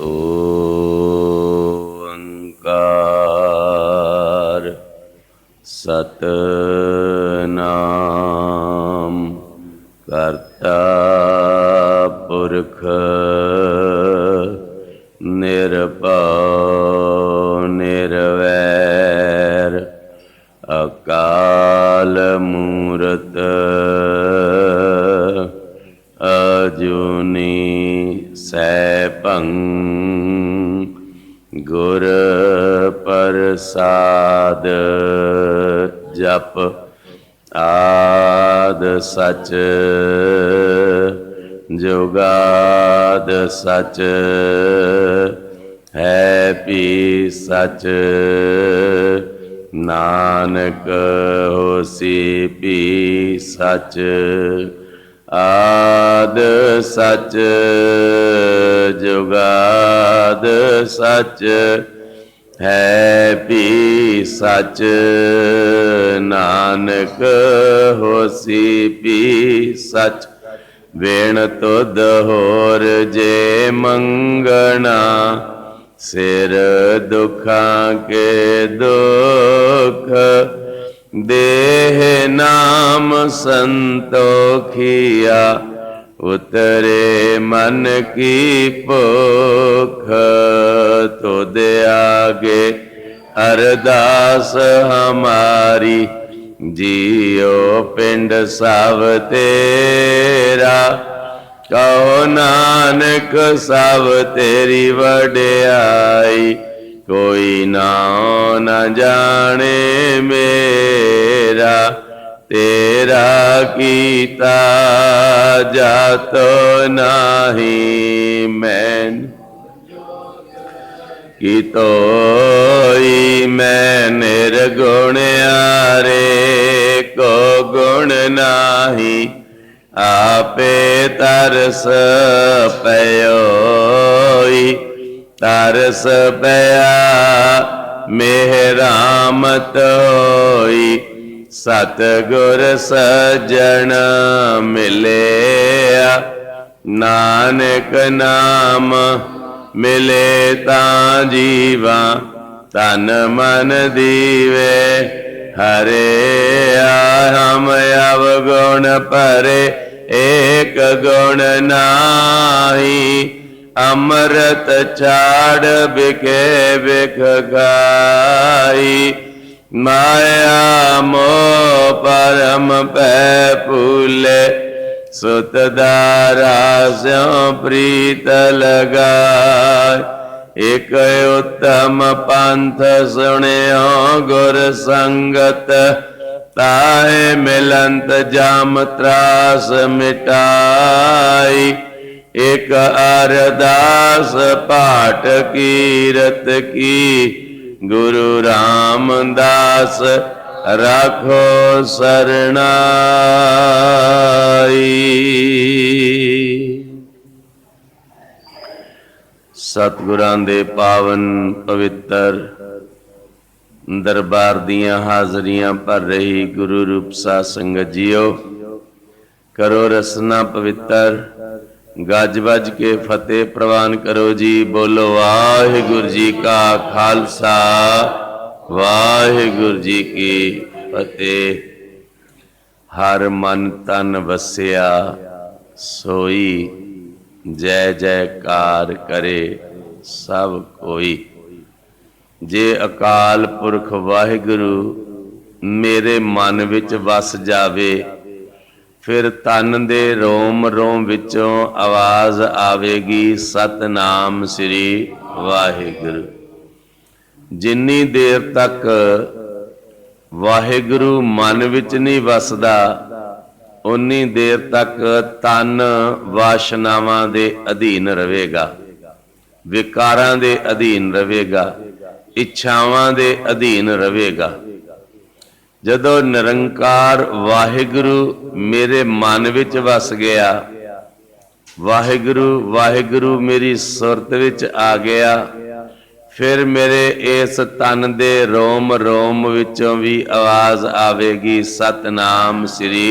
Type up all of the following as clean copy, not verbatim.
ओंकार सतनाम करता पुरख निरभउ निरवैर अकाल मूरत अजूनी सैभं गुर प्रसाद जप आद सच जुगाद सच है भी सच नानक होसी भी सच आद सच जुगाद सच है भी सच नानक होसी भी सच बिन तुध होर जे मंगना सिर दुखां के दुख देह नाम संतोखिया उतरे मन की भूख तुद आगे अरदास हमारी जियो पिंड सब तेरा कहो नानक सब तेरी वड्याई कोई नाम न जाने मेरा तेरा कीता जातो नाही मैं कि तोई मैं निर्गुण आरे को गुण नाही आपे तरस पयोई तरस पया मेहरामत होई सतगुर सज्जन मिले नानक नाम मिले तां जीवा तन मन दीवे हरे हम अवगुण परे एक गुण नाही अमृत छाड़ बिखे बिख गाई माया मोह परम पै फूले सुत दारा स्यों प्रीत लगाए एक उत्तम पंथ सुनियो गुर संगत ताहे मिलंत जाम त्रास मिटाई एक अरदास पाठ कीरत की गुरु रामदास राखो सरनाई। सतगुरां दे पावन पवित्र दरबार दियां हाजरियां भर रही गुरु रूप साध संगत जियो करो रसना पवित्र गज बज के फतेह प्रवान करो जी। बोलो वाहिगुरु जी का खालसा वाहिगुरु जी की फतेह। हर मन तन वसिया सोई जय जयकार करे सब कोई। जे अकाल पुरख वाहिगुरु मेरे मन विच वस जावे फिर तन दे रोम रोम विचों आवाज आवेगी सतनाम श्री वाहिगुरु। जिन्नी देर तक वाहिगुरु मन विच नहीं वसदा उन्नी देर तक तन वासनावां दे अधीन रहेगा, विकारां दे अधीन रहेगा, इच्छावां दे अधीन रहेगा। जदों निरंकार वाहिगुरु मेरे मन विच वस गया, वाहिगुरु वाहिगुरु मेरी सुरत विच आ गया, फिर मेरे इस तन दे रोम रोम विचों भी आवाज आवेगी सतनाम श्री।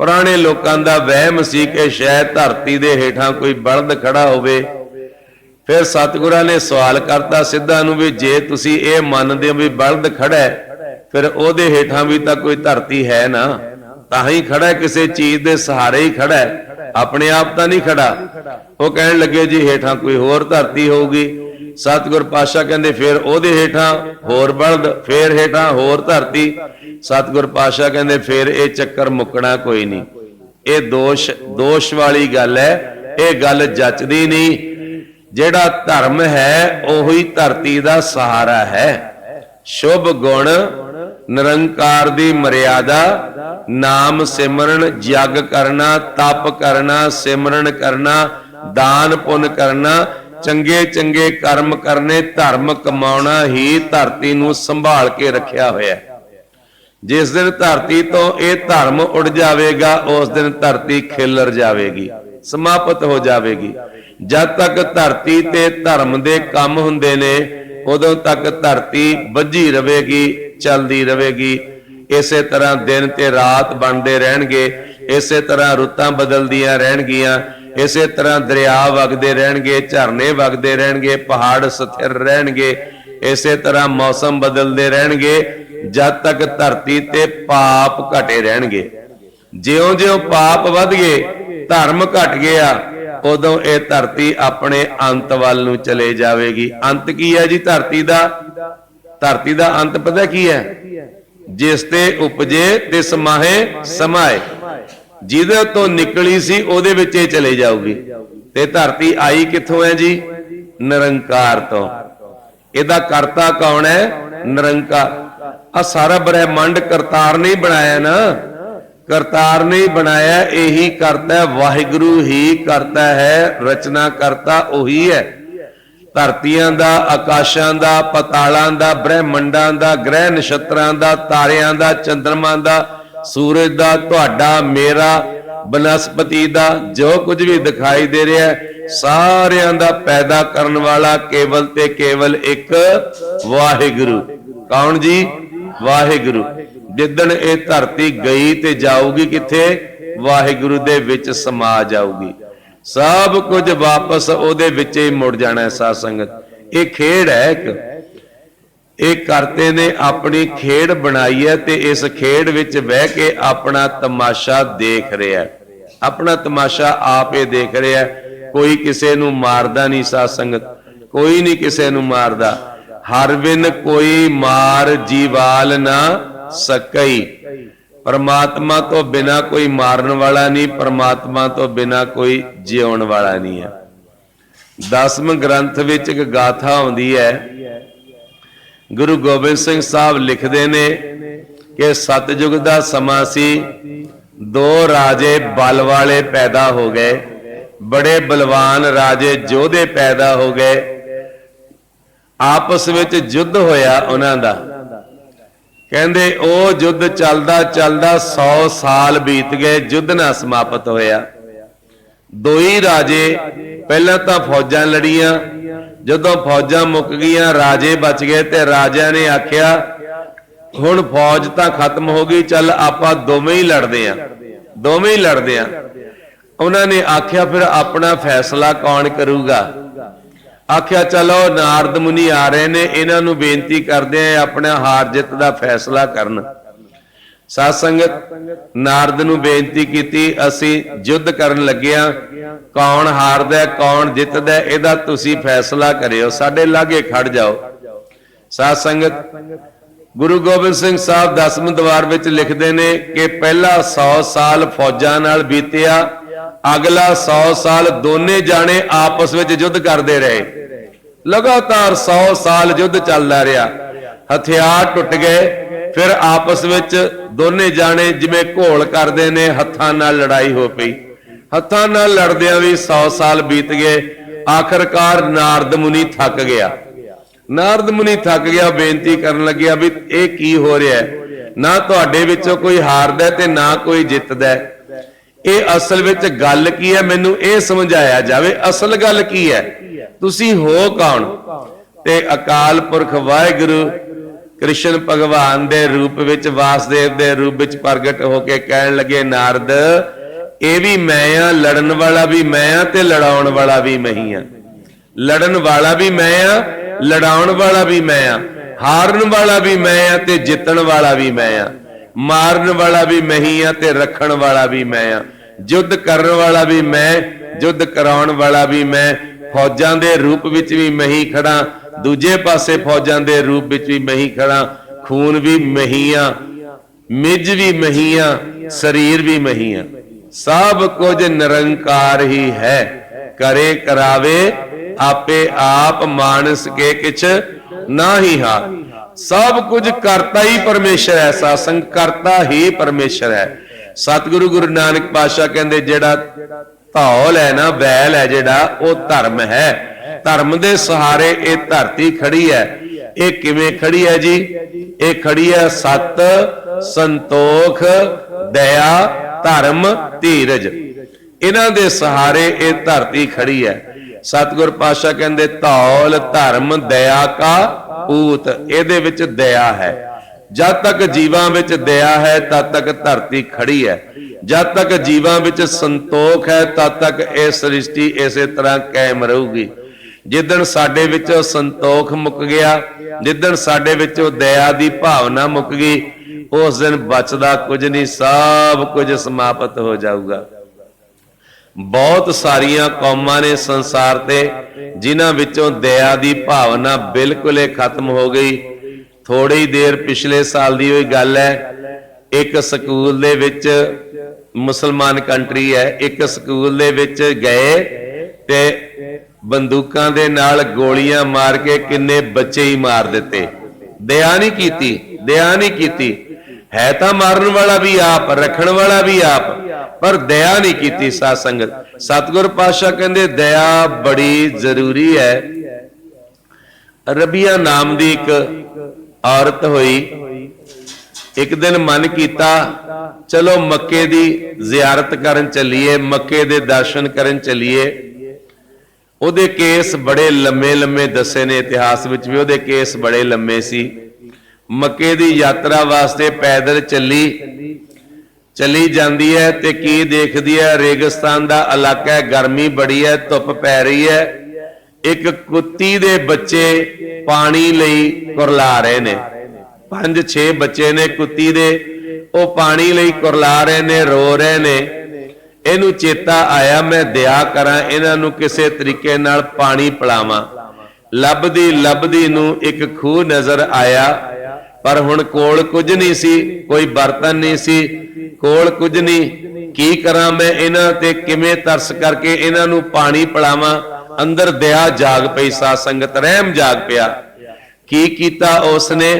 ਪੁਰਾਣੇ ਲੋਕਾਂ ਦਾ ਵਹਿਮ ਸੀ ਕਿ ਸ਼ਾਇਦ ਧਰਤੀ ਦੇ ਹੇਠਾਂ ਕੋਈ ਬਲਦ ਖੜਾ ਹੋਵੇ। ਫਿਰ ਸਤਿਗੁਰਾਂ ਨੇ ਸਵਾਲ ਕਰਤਾ ਸਿੱਧਾ ਨੂੰ ਵੀ ਜੇ ਤੁਸੀਂ ਇਹ ਮੰਨਦੇ ਹੋ ਵੀ ਬਲਦ ਖੜਾ ਹੈ, ਫਿਰ ਉਹਦੇ ਹੇਠਾਂ ਵੀ ਤਾਂ ਕੋਈ ਧਰਤੀ ਹੈ ਨਾ, ਤਾਂ ਹੀ ਖੜਾ, ਕਿਸੇ ਚੀਜ਼ ਦੇ ਸਹਾਰੇ ਹੀ ਖੜਾ ਹੈ, ਆਪਣੇ ਆਪ ਤਾਂ ਨਹੀਂ ਖੜਾ। ਉਹ ਕਹਿਣ ਲੱਗੇ ਜੀ ਹੇਠਾਂ ਕੋਈ ਹੋਰ ਧਰਤੀ ਹੋਊਗੀ। ਸਤਿਗੁਰ ਪਾਤਸ਼ਾਹ ਕਹਿੰਦੇ ਫਿਰ ਉਹਦੇ ਹੇਠਾਂ ਹੋਰ ਬਲਦ, ਫਿਰ ਹੇਠਾਂ ਹੋਰ ਧਰਤੀ। ਸਤਿਗੁਰ ਪਾਤਸ਼ਾਹ ਕਹਿੰਦੇ ਫਿਰ ਇਹ ਚੱਕਰ ਮੁੱਕਣਾ ਕੋਈ ਨਹੀਂ, ਇਹ ਦੋਸ਼ ਵਾਲੀ ਗੱਲ ਹੈ, ਇਹ ਗੱਲ ਜੱਚਦੀ ਨਹੀਂ। ਜਿਹੜਾ ਧਰਮ ਹੈ ਉਹੀ ਧਰਤੀ ਦਾ ਸਹਾਰਾ ਹੈ। ਸ਼ੁਭ ਗੁਣ ਨਿਰੰਕਾਰ ਦੀ ਮਰਿਆਦਾ, ਨਾਮ ਸਿਮਰਨ, ਜਗ ਕਰਨਾ, ਤਪ ਕਰਨਾ, ਸਿਮਰਨ ਕਰਨਾ, ਦਾਨ ਪੁੰਨ ਕਰਨਾ, ਚੰਗੇ ਚੰਗੇ ਕਰਮ ਕਰਨੇ, ਧਰਮ ਕਮਾਉਣਾ ਹੀ ਧਰਤੀ ਨੂੰ ਸੰਭਾਲ ਕੇ ਰੱਖਿਆ ਹੋਇਆ। ਜਿਸ ਦਿਨ ਧਰਤੀ ਤੋਂ ਇਹ ਧਰਮ ਉੱਡ ਜਾਵੇਗਾ ਉਸ ਦਿਨ ਧਰਤੀ ਖਿਲਰ ਜਾਵੇਗੀ, ਸਮਾਪਤ ਹੋ ਜਾਵੇਗੀ। ਜਦ ਤੱਕ ਧਰਤੀ ਤੇ ਧਰਮ ਦੇ ਕੰਮ ਹੁੰਦੇ ਨੇ ਉਦੋਂ ਤੱਕ ਧਰਤੀ ਵੱਜੀ ਰਹੇਗੀ, ਚੱਲਦੀ ਰਹੇਗੀ। ਇਸੇ ਤਰ੍ਹਾਂ ਦਿਨ ਤੇ ਰਾਤ ਬਣਦੇ ਰਹਿਣਗੇ, ਇਸੇ ਤਰ੍ਹਾਂ ਰੁੱਤਾਂ ਬਦਲਦੀਆਂ ਰਹਿਣਗੀਆਂ, ਇਸੇ ਤਰ੍ਹਾਂ ਦਰਿਆ ਵਗਦੇ ਰਹਿਣਗੇ, ਝਰਨੇ ਵਗਦੇ ਰਹਿਣਗੇ, ਪਹਾੜ ਸਥਿਰ ਰਹਿਣਗੇ, ਇਸੇ ਤਰ੍ਹਾਂ ਮੌਸਮ ਬਦਲਦੇ ਰਹਿਣਗੇ ਜਦ ਤੱਕ ਧਰਤੀ ਤੇ ਪਾਪ ਘਟੇ ਰਹਿਣਗੇ। ਜਿਉਂ-ਜਿਉਂ ਪਾਪ ਵੱਧ ਗਏ, ਧਰਮ ਘਟ ਗਿਆ, ਉਦੋਂ ਇਹ ਧਰਤੀ ਆਪਣੇ ਅੰਤ ਵੱਲ ਨੂੰ ਚਲੇ ਜਾਵੇਗੀ। ਅੰਤ ਕੀ ਹੈ ਜੀ ਧਰਤੀ ਦਾ? ਧਰਤੀ ਦਾ ਅੰਤ ਪਤਾ ਕੀ ਹੈ? ਜਿਸ ਤੇ ਉਪਜੇ ਤਿਸ ਮਾਹੇ ਸਮਾਏ। ਜਿਹਦੇ ਤੋਂ ਨਿਕਲੀ ਸੀ ਉਹਦੇ ਵਿੱਚ ਇਹ ਚਲੇ ਜਾਊਗੀ। ਤੇ ਧਰਤੀ ਆਈ ਕਿੱਥੋਂ ਹੈ ਜੀ? ਨਿਰੰਕਾਰ ਤੋਂ। ਇਹਦਾ ਕਰਤਾ ਕੌਣ ਹੈ? ਨਿਰੰਕਾਰ। ਆ ਸਾਰਾ ਬ੍ਰਹਿਮੰਡ ਕਰਤਾਰ ਨੇ ਬਣਾਇਆ ਨਾ, ਕਰਤਾਰ ਨੇ ਬਣਾਇਆ, ਇਹੀ ਕਰਤਾ, ਵਾਹਿਗੁਰੂ ਹੀ ਕਰਤਾ ਹੈ, ਰਚਨਾ ਕਰਤਾ ਉਹੀ ਹੈ। ਧਰਤੀਆਂ ਦਾ, ਆਕਾਸ਼ਾਂ ਦਾ, ਪਤਾਲਾਂ ਦਾ, ਬ੍ਰਹਿਮੰਡਾਂ ਦਾ, ਗ੍ਰਹਿ ਨਛੱਤਰਾਂ ਦਾ, ਤਾਰਿਆਂ ਦਾ, ਚੰਦਰਮਾ ਦਾ, ਸੂਰਜ ਦਾ, ਤੁਹਾਡਾ, ਮੇਰਾ, ਬਨਸਪਤੀ ਦਾ, ਜੋ ਕੁਝ ਵੀ ਦਿਖਾਈ ਦੇ ਰਿਹਾ ਸਾਰਿਆਂ ਦਾ ਪੈਦਾ ਕਰਨ ਵਾਲਾ ਕੇਵਲ ਤੇ ਕੇਵਲ ਇੱਕ ਵਾਹਿਗੁਰੂ। ਕੌਣ ਜੀ? ਵਾਹਿਗੁਰੂ। ਜਿੱਦਣ ਇਹ ਧਰਤੀ ਗਈ ਤੇ ਜਾਊਗੀ ਕਿੱਥੇ? ਵਾਹਿਗੁਰੂ ਦੇ ਵਿੱਚ ਸਮਾ ਜਾਊਗੀ। ਸਭ ਕੁਝ ਵਾਪਸ ਉਹਦੇ ਵਿੱਚ ਹੀ ਮੁੜ ਜਾਣਾ ਹੈ। ਸਾਧ ਸੰਗਤ, ਇਹ ਖੇਡ ਹੈ ਇੱਕ, ਇਹ ਕਰਤੇ ਨੇ ਆਪਣੀ ਖੇਡ ਬਣਾਈ ਹੈ ਤੇ ਇਸ ਖੇਡ ਵਿੱਚ ਬਹਿ ਕੇ ਆਪਣਾ ਤਮਾਸ਼ਾ ਦੇਖ ਰਿਹਾ, ਆਪਣਾ ਤਮਾਸ਼ਾ ਆਪ ਹੀ ਦੇਖ ਰਿਹਾ। ਕੋਈ ਕਿਸੇ ਨੂੰ ਮਾਰਦਾ ਨਹੀਂ ਸਾਧ ਸੰਗਤ, ਕੋਈ ਨਹੀਂ ਕਿਸੇ ਨੂੰ ਮਾਰਦਾ। ਹਰ ਬਿਨ ਕੋਈ ਮਾਰ ਜੀਵਾਲ ਨਾ ਸਕਈ। ਪਰਮਾਤਮਾ ਤੋਂ ਬਿਨਾ ਕੋਈ ਮਾਰਨ ਵਾਲਾ ਨਹੀਂ, ਪਰਮਾਤਮਾ ਤੋਂ ਬਿਨਾ ਕੋਈ ਜਿਉਣ ਵਾਲਾ ਨਹੀਂ ਹੈ। 10ਵੇਂ ਗ੍ਰੰਥ ਵਿੱਚ ਇੱਕ ਗਾਥਾ ਆਉਂਦੀ ਹੈ। ਗੁਰੂ ਗੋਬਿੰਦ ਸਿੰਘ ਸਾਹਿਬ ਲਿਖਦੇ ਨੇ ਕਿ ਸਤਿਯੁਗ ਦਾ ਸਮਾਂ ਸੀ, ਦੋ ਰਾਜੇ ਬਲ ਵਾਲੇ ਪੈਦਾ ਹੋ ਗਏ, ਬੜੇ ਬਲਵਾਨ ਰਾਜੇ ਯੋਧੇ ਪੈਦਾ ਹੋ ਗਏ। ਆਪਸ ਵਿੱਚ ਯੁੱਧ ਹੋਇਆ ਉਹਨਾਂ ਦਾ। ਕਹਿੰਦੇ ਉਹ ਯੁੱਧ ਚੱਲਦਾ ਚੱਲਦਾ 100 ਸਾਲ ਬੀਤ ਗਏ, ਯੁੱਧ ਨਾ ਸਮਾਪਤ ਹੋਇਆ। ਦੋ ਹੀ ਰਾਜੇ, ਪਹਿਲਾਂ ਤਾਂ ਫੌਜਾਂ ਲੜੀਆਂ, ਜਦੋਂ ਫੌਜਾਂ ਮੁੱਕ ਗਈਆਂ ਰਾਜੇ ਬਚ ਗਏ ਤੇ ਰਾਜਿਆਂ ਨੇ ਆਖਿਆ ਹੁਣ ਫੌਜ ਤਾਂ ਖਤਮ ਹੋ ਗਈ, ਚੱਲ ਆਪਾਂ ਦੋਵੇਂ ਹੀ ਲੜਦੇ ਆਂ, ਦੋਵੇਂ ਹੀ ਲੜਦੇ ਆਂ। ਉਹਨਾਂ ਨੇ ਆਖਿਆ ਫਿਰ ਆਪਣਾ ਫੈਸਲਾ ਕੌਣ ਕਰੂਗਾ? ਆਖਿਆ ਚਲੋ ਨਾਰਦ ਮੁਨੀ ਆ ਰਹੇ ਨੇ, ਇਹਨਾਂ ਨੂੰ ਬੇਨਤੀ ਕਰਦੇ ਆ ਆਪਣਾ ਹਾਰ ਜਿੱਤ ਦਾ ਫੈਸਲਾ ਕਰਨ। ਸਾਧ ਸੰਗਤ, ਨਾਰਦ ਨੂੰ ਬੇਨਤੀ ਕੀਤੀ ਅਸੀਂ ਯੁੱਧ ਕਰਨ ਲੱਗਿਆ, ਕੌਣ ਹਾਰਦਾ ਕੌਣ ਜਿੱਤਦਾ ਇਹਦਾ ਤੁਸੀਂ ਫੈਸਲਾ ਕਰਿਓ, ਸਾਡੇ ਲਾਗੇ ਖੜ ਜਾਓ। ਸਾਧ ਸੰਗਤ, ਗੁਰੂ ਗੋਬਿੰਦ ਸਿੰਘ ਸਾਹਿਬ 10ਵੇਂ ਦਵਾਰ ਵਿੱਚ ਲਿਖਦੇ ਨੇ ਕਿ ਪਹਿਲਾ 100 ਸਾਲ ਫੌਜਾਂ ਨਾਲ ਬੀਤਿਆ, ਅਗਲਾ 100 ਸਾਲ ਦੋਨੇ ਜਾਣੇ ਆਪਸ ਵਿੱਚ ਯੁੱਧ ਕਰਦੇ ਰਹੇ। ਲਗਾਤਾਰ 100 ਸਾਲ ਯੁੱਧ ਚੱਲਦਾ ਰਿਹਾ, ਹਥਿਆਰ ਟੁੱਟ ਗਏ, ਫਿਰ ਆਪਸ ਵਿੱਚ ਦੋਨੇ ਜਾਣੇ ਜਿਵੇਂ ਘੋਲ ਕਰਦੇ ਨੇ, ਹੱਥਾਂ ਨਾਲ ਲੜਾਈ ਹੋ ਪਈ। ਹੱਥਾਂ ਨਾਲ ਲੜਦਿਆਂ ਵੀ 100 ਸਾਲ ਬੀਤ ਗਏ। ਆਖਰਕਾਰ ਨਾਰਦ ਮੁਨੀ ਥੱਕ ਗਿਆ। ਨਾਰਦ ਮੁਨੀ ਥੱਕ ਗਿਆ, ਬੇਨਤੀ ਕਰਨ ਲੱਗਿਆ ਵੀ ਇਹ ਕੀ ਹੋ ਰਿਹਾ? ਨਾ ਤੁਹਾਡੇ ਵਿੱਚੋਂ ਕੋਈ ਹਾਰਦਾ ਤੇ ਨਾ ਕੋਈ ਜਿੱਤਦਾ, ਇਹ ਅਸਲ ਵਿੱਚ ਗੱਲ ਕੀ ਹੈ? ਮੈਨੂੰ ਇਹ ਸਮਝਾਇਆ ਜਾਵੇ, ਅਸਲ ਗੱਲ ਕੀ ਹੈ? ਤੁਸੀਂ ਹੋ ਕੌਣ? ਤੇ ਅਕਾਲ ਪੁਰਖ ਵਾਹਿਗੁਰੂ कृष्ण भगवान दे रूप विच वासुदेव दे रूप विच प्रगट होके कहन लगे नारद ये भी मैं आ, लड़न वाला भी मैं आ ते लड़ाउण वाला भी मैं ही आ। लड़न वाला भी मैं आ, लड़ाउण वाला भी मैं आ, हारन वाला भी मैं आ ते जितण वाला भी मैं आ, मारन वाला भी मैं ही आ ते रखण वाला भी मैं आ, युद्ध करन वाला भी मैं, युद्ध कराउण वाला भी मैं, फौजां दे रूप विच भी मैं ही खड़ा, दूजे पासे फौजां दे रूप विच भी मैं ही खड़ा, खून भी मैं ही आ, मिज भी मैं ही आ, शरीर भी मैं ही आ, सब कुछ निरंकार ही है, करे करावे आपे आप, मानस के किछ ना ही हार। सब कुछ करता ही परमेश्वर है, सत्संग करता ही परमेश्वर है। सतगुरु गुरु नानक पातशाह कहंदे जेड़ा धौल है ना, बैल है जेड़ा, वो धर्म है। धर्म दे सहारे ये धरती खड़ी है। ये किवें खड़ी है जी? ये खड़ी है सत, संतोख, दया, धर्म, धीरज, इन्हां दे सहारे ये धरती खड़ी है। सतगुर पातशाह कहंदे धौल धर्म दया का पूत, इहदे विच दया है। जब तक जीवां विच दया है तद तक धरती खड़ी है, जब तक जीवां विच संतोख है तद तक यह सृष्टि इसे तरह कायम रहूगी। जिदन साडे विचों संतोख मुक गया, जिदन साडे विचों दया दी भावना मुक गई, उस दिन बचदा कुछ नहीं, सब कुछ समाप्त हो जाऊगा। बहुत सारिया कौमां ने संसार ते जिन्हां विचों दया दी भावना बिल्कुल ही खत्म हो गई। थोड़ी देर पिछले साल दी होई गल है, एक स्कूल दे विच, मुसलमान कंट्री है, एक स्कूल दे विच गए ते बंदूकां दे नाल गोलियां मार के किन्ने बच्चे ही मार दिते। दया नहीं कीती, दया नहीं कीती। है तां मारन वाला भी आप, रखण वाला भी आप, पर दया नहीं कीती। साध संगत सतगुर पातशाह कहंदे दया बड़ी जरूरी है। रबिया नाम दी एक औरत हुई, एक दिन मन कीता चलो मक्के दी जियारत करन चलीए, मक्के दे दर्शन करन चलीए। उहदे केस बड़े लम्मे लम्मे दसे ने, इतिहास विच भी उहदे केस बड़े लम्मे सी। मक्के दी यात्रा वास्ते पैदल चली जाती है ते की देखदी है, रेगिस्तान दा इलाका है, गर्मी बड़ी है, धुप पै रही है। एक कुत्ती दे बच्चे पानी लई कुरला रहे ने, 5-6 बच्चे ने कुत्ती दे, वो पानी लई कुरला रहे ने, रो रहे ने। इनू चेता आया मैं दया करा, इन्हां नू किसे तरीके नाल पानी पिलावां। लभदी नू एक खूह नजर आया, पर हुण कोल कुछ नहीं सी, कोई बर्तन नहीं सी, कोल कुछ नहीं। की करा मैं इन्हां ते किवें तरस करके इन्हां नू पानी पिलावां? अंदर दया जाग पई, साध संगत रहम जाग पिया। की कीता उसने?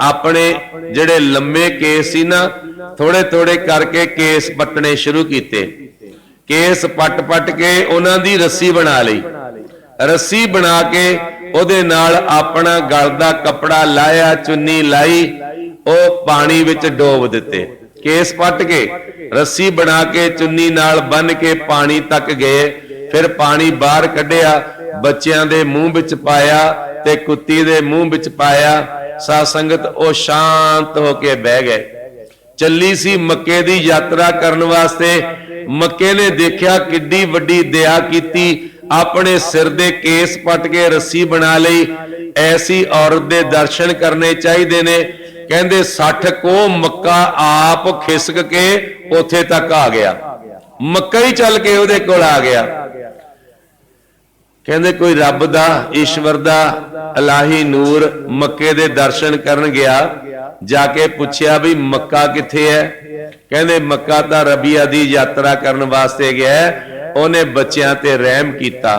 अपने जिहड़े लम्मे केस सी ना, थोड़े थोड़े करके केस पट्टने शुरू कीते। केस पट के उन्हां दी रस्सी बना लई। रस्सी बना के ਉਹਦੇ ਨਾਲ अपना गल दा कपड़ा लाया, चुन्नी लाई, ਉਹ पानी विच डोब दिते। केस पट के रस्सी बना के चुन्नी नाल बन के पानी तक गए, फिर पानी बाहर कढ़िया, बच्चों के मूँह विच पाया ते कुत्ती दे मूँह विच पाया। साध संगत ਉਹ शांत होके बह गए। ਚੱਲੀ ਸੀ मक्के दी यात्रा करन वास्ते। मक्के ने देखा किड्डी वड्डी दया कीती, अपने सिर दे केस पट के रस्सी बना लई। ऐसी औरत दे दर्शन करने चाहिए ने। कहंदे 60 को मक्का आप खिसक के उथे तक आ गया, मक्का ही चल के उहदे कोल आ गया। कहंदे कोई रब दा, ईश्वर दा इलाही नूर मक्के दे दर्शन करन गया, जाके पूछया भी मक्का किथे है? कहंदे मक्का तां रबिया दी यात्रा करन वास्ते गया है, ਉਹਨੇ ਬੱਚਿਆਂ ਤੇ ਰਹਿਮ ਕੀਤਾ।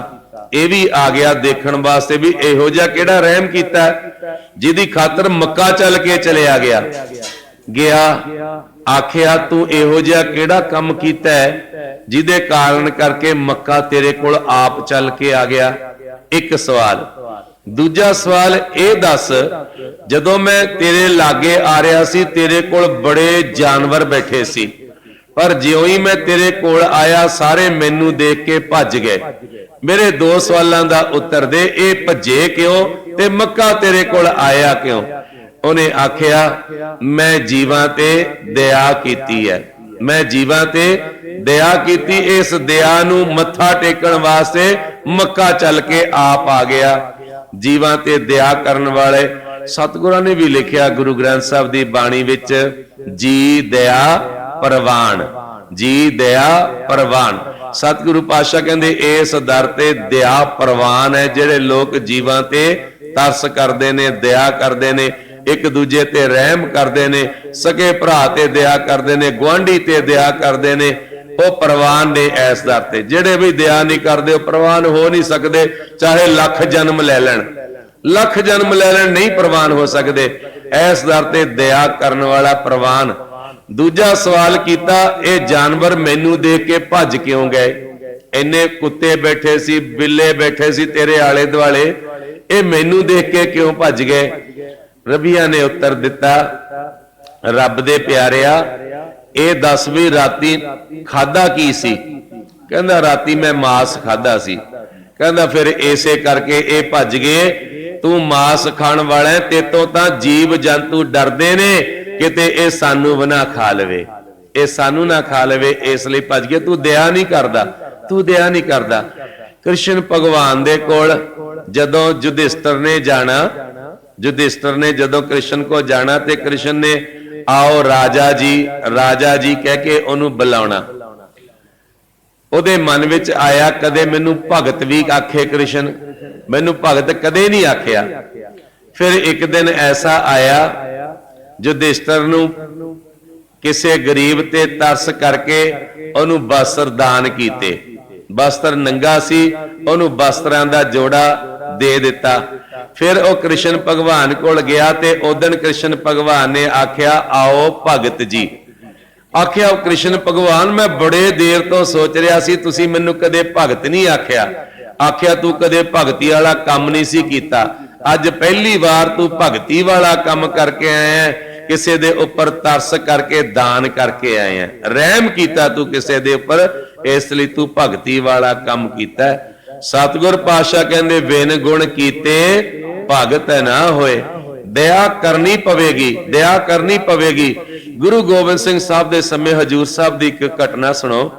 ਇਹ ਵੀ ਆ ਗਿਆ ਦੇਖਣ ਵਾਸਤੇ ਵੀ ਇਹੋ ਜਿਹਾ ਕਿਹੜਾ ਰਹਿਮ ਕੀਤਾ ਜਿਹਦੀ ਖਾਤਰ ਮੱਕਾ ਚੱਲ ਕੇ ਚਲਿਆ ਗਿਆ। ਆਖਿਆ ਤੂੰ ਇਹੋ ਜਿਹਾ ਕਿਹੜਾ ਕੰਮ ਕੀਤਾ ਜਿਹਦੇ ਕਾਰਨ ਕਰਕੇ ਮੱਕਾ ਤੇਰੇ ਕੋਲ ਆਪ ਚੱਲ ਕੇ ਆ ਗਿਆ? ਇੱਕ ਸਵਾਲ। ਦੂਜਾ ਸਵਾਲ ਇਹ ਦੱਸ, ਜਦੋਂ ਮੈਂ ਤੇਰੇ ਲਾਗੇ ਆ ਰਿਹਾ ਸੀ ਤੇਰੇ ਕੋਲ ਬੜੇ ਜਾਨਵਰ ਬੈਠੇ ਸੀ, पर ज्यों ही मैं तेरे कोल आया सारे मैनू देख के भज गए। मेरे 2 सवालों का उत्तर दे, ये भजे क्यों ते मक्का तेरे कोल आया क्यों? ਉਹਨੇ ਆਖਿਆ ਮੈਂ ਜੀਵਾਂ ਤੇ ਦਇਆ ਕੀਤੀ ਹੈ, ਮੈਂ ਜੀਵਾਂ ਤੇ ਦਇਆ ਕੀਤੀ। ਇਸ ਦਇਆ ਨੂੰ ਮੱਥਾ ਟੇਕਣ ਵਾਸਤੇ ਮੱਕਾ ਚੱਲ ਕੇ ਆਪ ਆ ਗਿਆ। ਜੀਵਾਂ ਤੇ ਦਇਆ ਕਰਨ ਵਾਲੇ ਸਤਿਗੁਰਾਂ ਨੇ ਵੀ ਲਿਖਿਆ ਗੁਰੂ ਗ੍ਰੰਥ ਸਾਹਿਬ ਦੀ ਬਾਣੀ ਵਿੱਚ, ਜੀ ਦਇਆ ਪ੍ਰਵਾਨ, ਜੀ ਦਇਆ ਪ੍ਰਵਾਨ। ਸਤਿਗੁਰੂ ਪਾਤਸ਼ਾਹ ਕਹਿੰਦੇ ਇਸ ਦਰ ਤੇ ਦਇਆ ਪ੍ਰਵਾਨ ਹੈ। ਜਿਹੜੇ ਲੋਕ ਜੀਵਾਂ ਤੇ ਤਰਸ ਕਰਦੇ ਨੇ, ਦਇਆ ਕਰਦੇ ਨੇ, ਇੱਕ ਦੂਜੇ ਤੇ ਰਹਿਮ ਕਰਦੇ ਨੇ, ਸਕੇ ਭਰਾ ਤੇ ਦਇਆ ਕਰਦੇ ਨੇ, ਗੁਆਂਢੀ ਤੇ ਦਇਆ ਕਰਦੇ ਨੇ, ਉਹ ਪ੍ਰਵਾਨ ਨੇ ਇਸ ਦਰ ਤੇ। ਜਿਹੜੇ ਵੀ ਦਇਆ ਨਹੀਂ ਕਰਦੇ ਉਹ ਪ੍ਰਵਾਨ ਹੋ ਨਹੀਂ ਸਕਦੇ, ਚਾਹੇ ਲੱਖ ਜਨਮ ਲੈ ਲੈਣ, ਲੱਖ ਜਨਮ ਲੈ ਲੈਣ, ਨਹੀਂ ਪ੍ਰਵਾਨ ਹੋ ਸਕਦੇ। ਇਸ ਦਰ ਤੇ ਦਇਆ ਕਰਨ ਵਾਲਾ ਪ੍ਰਵਾਨ। ਦੂਜਾ ਸਵਾਲ ਕੀਤਾ, ਇਹ ਜਾਨਵਰ ਮੈਨੂੰ ਦੇਖ ਕੇ ਭੱਜ ਕਿਉਂ ਗਏ? ਇੰਨੇ ਕੁੱਤੇ ਬੈਠੇ ਸੀ, ਬਿੱਲੇ ਬੈਠੇ ਸੀ ਤੇਰੇ ਆਲੇ ਦੁਆਲੇ, ਇਹ ਮੈਨੂੰ ਦੇਖ ਕੇ ਕਿਉਂ ਭੱਜ ਗਏ? ਰਬੀਆ ਨੇ ਉੱਤਰ ਦਿੱਤਾ, ਰੱਬ ਦੇ ਪਿਆਰਿਆ, ਇਹ ਦੱਸ ਵੀ ਰਾਤੀ ਖਾਦਾ ਕੀ ਸੀ? ਕਹਿੰਦਾ ਰਾਤੀ ਮੈਂ ਮਾਸ ਖਾਦਾ ਸੀ। ਕਹਿੰਦਾ ਫਿਰ ਇਸੇ ਕਰਕੇ ਇਹ ਭੱਜ ਗਏ, ਤੂੰ ਮਾਸ ਖਾਣ ਵਾਲਾ, ਤੇਤੋਂ ਤਾਂ ਜੀਵ ਜੰਤੂ ਡਰਦੇ ਨੇ ਕਿਤੇ ਇਹ ਸਾਨੂੰ ਵੀ ਨਾ ਖਾ ਲਵੇ, ਇਹ ਸਾਨੂੰ ਨਾ ਖਾ ਲਵੇ, ਇਸ ਲਈ ਭੱਜ ਗਏ। ਤੂੰ ਦਇਆ ਨਹੀਂ ਕਰਦਾ, ਤੂੰ ਦਇਆ ਨਹੀਂ ਕਰਦਾ। ਕ੍ਰਿਸ਼ਨ ਭਗਵਾਨ ਦੇ ਕੋਲ ਜਦੋਂ ਯੁਧਿਸ਼ਟਰ ਨੇ ਜਾਣਾ, ਯੁਧਿਸ਼ਟਰ ਨੇ ਜਦੋਂ ਕ੍ਰਿਸ਼ਨ ਕੋ ਜਾਣਾ ਤੇ ਕ੍ਰਿਸ਼ਨ ਨੇ ਆਓ ਰਾਜਾ ਜੀ, ਰਾਜਾ ਜੀ ਕਹਿ ਕੇ ਉਹਨੂੰ ਬੁਲਾਉਣਾ। ਉਹਦੇ ਮਨ ਵਿੱਚ ਆਇਆ ਕਦੇ ਮੈਨੂੰ ਭਗਤ ਵੀ ਆਖੇ ਕ੍ਰਿਸ਼ਨ, ਮੈਨੂੰ ਭਗਤ ਕਦੇ ਨਹੀਂ ਆਖਿਆ। ਫਿਰ ਇੱਕ ਦਿਨ ਐਸਾ ਆਇਆ ਯੁਧਿਸ਼ਟਰ ਨੂੰ ਕਿਸੇ ਗਰੀਬ ਤੇ ਤਰਸ ਕਰਕੇ ਉਹਨੂੰ ਵਸਤਰ ਦਾਨ ਕੀਤੇ। ਵਸਤਰ ਨੰਗਾ ਸੀ, ਉਹਨੂੰ ਵਸਤਰਾਂ ਦਾ ਜੋੜਾ ਦੇ ਦਿੱਤਾ। ਫਿਰ ਉਹ ਕ੍ਰਿਸ਼ਨ ਭਗਵਾਨ ਕੋਲ ਗਿਆ ਤੇ ਉਦਣ ਕ੍ਰਿਸ਼ਨ ਭਗਵਾਨ ਨੇ ਆਖਿਆ ਆਓ ਭਗਤ ਜੀ। ਆਖਿਆ ਉਹ ਕ੍ਰਿਸ਼ਨ ਭਗਵਾਨ, ਮੈਂ ਬੜੇ ਦੇਰ ਤੋਂ ਸੋਚ ਰਿਹਾ ਸੀ ਤੁਸੀਂ ਮੈਨੂੰ ਕਦੇ ਭਗਤ ਨਹੀਂ ਆਖਿਆ, ਆਖਿਆ ਤੂੰ ਕਦੇ ਭਗਤੀ ਵਾਲਾ ਕੰਮ ਨਹੀਂ ਸੀ ਕੀਤਾ, ਅੱਜ ਪਹਿਲੀ ਵਾਰ ਤੂੰ ਭਗਤੀ ਵਾਲਾ ਕੰਮ ਕਰਕੇ ਆਇਆ, ਕਿਸੇ ਦੇ ਉੱਪਰ ਤਰਸ ਕਰਕੇ ਦਾਨ ਕਰਕੇ ਆਇਆ, ਰਹਿਮ ਕੀਤਾ ਤੂੰ ਕਿਸੇ ਦੇ ਉੱਪਰ, ਇਸ ਲਈ ਤੂੰ ਭਗਤੀ ਵਾਲਾ ਕੰਮ ਕੀਤਾ। ਸਤਿਗੁਰ ਪਾਤਸ਼ਾਹ ਕਹਿੰਦੇ ਬਿਨ ਗੁਣ ਕੀਤੇ ਭਗਤ ਨਾ ਹੋਏ, ਦਇਆ ਕਰਨੀ ਪਵੇਗੀ, ਦਇਆ ਕਰਨੀ ਪਵੇਗੀ। ਗੁਰੂ ਗੋਬਿੰਦ ਸਿੰਘ ਸਾਹਿਬ ਦੇ ਸਮੇਂ ਹਜੂਰ ਸਾਹਿਬ ਦੀ ਇੱਕ ਘਟਨਾ ਸੁਣੋ।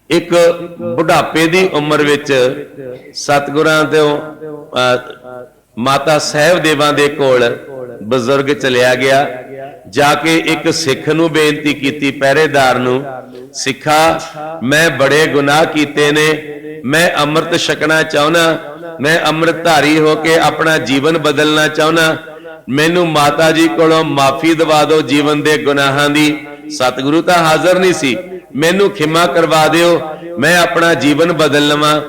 ਇੱਕ ਬੁਢਾਪੇ ਦੀ ਉਮਰ ਵਿੱਚ ਸਤਿਗੁਰਾਂ ਦੇ ਮਾਤਾ ਸਾਹਿਬ ਦੇਵਾਂ ਦੇ ਕੋਲ ਬਜ਼ੁਰਗ ਚਲਿਆ ਗਿਆ। ਜਾ ਕੇ ਇੱਕ ਸਿੱਖ ਨੂੰ ਬੇਨਤੀ ਕੀਤੀ, ਪਹਿਰੇਦਾਰ ਨੂੰ, ਸਿੱਖਾ ਮੈਂ ਬੜੇ ਗੁਨਾਹ ਕੀਤੇ ਨੇ, ਮੈਂ ਅੰਮ੍ਰਿਤ ਛਕਣਾ ਚਾਹੁੰਦਾ, ਮੈਂ ਅੰਮ੍ਰਿਤਧਾਰੀ ਹੋ ਕੇ ਆਪਣਾ ਜੀਵਨ ਬਦਲਣਾ ਚਾਹੁੰਦਾ, ਮੈਨੂੰ ਮਾਤਾ ਜੀ ਕੋਲੋਂ ਮਾਫੀ ਦਿਵਾ ਦਿਓ ਜੀਵਨ ਦੇ ਗੁਨਾਹਾਂ ਦੀ। ਸਤਿਗੁਰੂ ਤਾਂ ਹਾਜ਼ਰ ਨਹੀਂ ਸੀ, ਮੈਨੂੰ ਖਿਮਾ ਕਰਵਾ ਦਿਓ, ਮੈਂ ਆਪਣਾ ਜੀਵਨ ਬਦਲ ਲਵਾਂ।